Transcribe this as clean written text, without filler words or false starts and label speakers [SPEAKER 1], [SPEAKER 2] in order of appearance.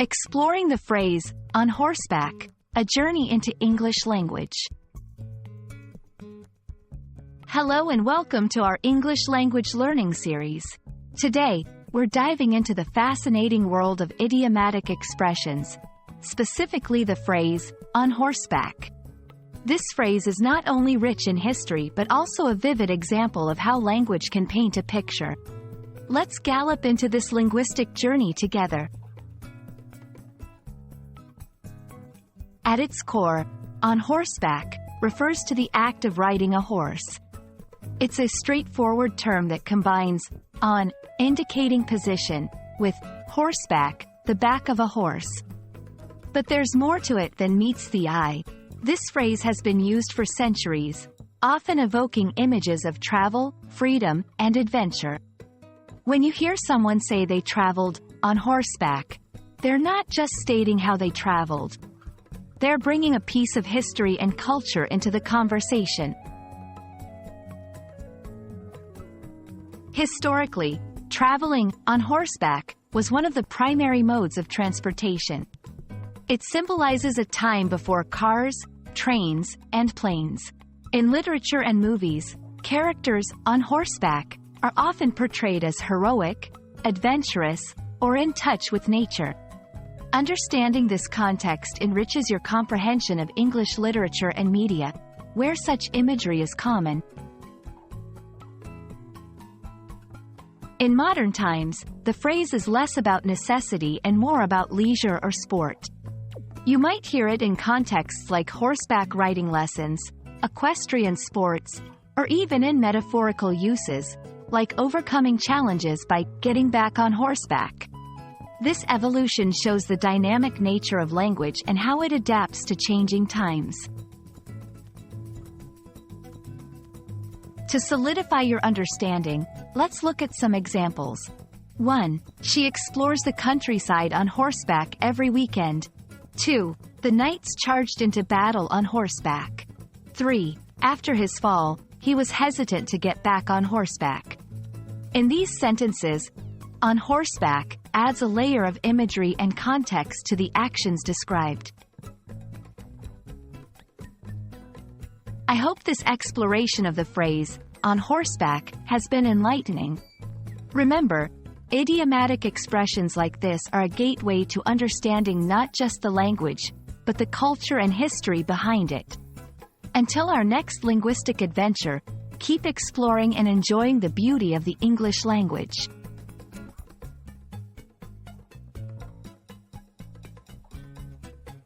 [SPEAKER 1] Exploring the phrase, on horseback, a journey into English language. Hello and welcome to our English language learning series. Today, we're diving into the fascinating world of idiomatic expressions, specifically the phrase, on horseback. This phrase is not only rich in history but also a vivid example of how language can paint a picture. Let's gallop into this linguistic journey together. At its core, on horseback refers to the act of riding a horse. It's a straightforward term that combines on, indicating position, with horseback, the back of a horse. But there's more to it than meets the eye. This phrase has been used for centuries, often evoking images of travel, freedom, and adventure. When you hear someone say they traveled on horseback, they're not just stating how they traveled. They're bringing a piece of history and culture into the conversation. Historically, traveling on horseback was one of the primary modes of transportation. It symbolizes a time before cars, trains, and planes. In literature and movies, characters on horseback are often portrayed as heroic, adventurous, or in touch with nature. Understanding this context enriches your comprehension of English literature and media, where such imagery is common. In modern times, the phrase is less about necessity and more about leisure or sport. You might hear it in contexts like horseback riding lessons, equestrian sports, or even in metaphorical uses, like overcoming challenges by getting back on horseback. This evolution shows the dynamic nature of language and how it adapts to changing times. To solidify your understanding, let's look at some examples. 1. She explores the countryside on horseback every weekend. 2. The knights charged into battle on horseback. 3. After his fall, he was hesitant to get back on horseback. In these sentences, on horseback adds a layer of imagery and context to the actions described. I hope this exploration of the phrase, on horseback, has been enlightening. Remember, idiomatic expressions like this are a gateway to understanding not just the language, but the culture and history behind it. Until our next linguistic adventure, keep exploring and enjoying the beauty of the English language.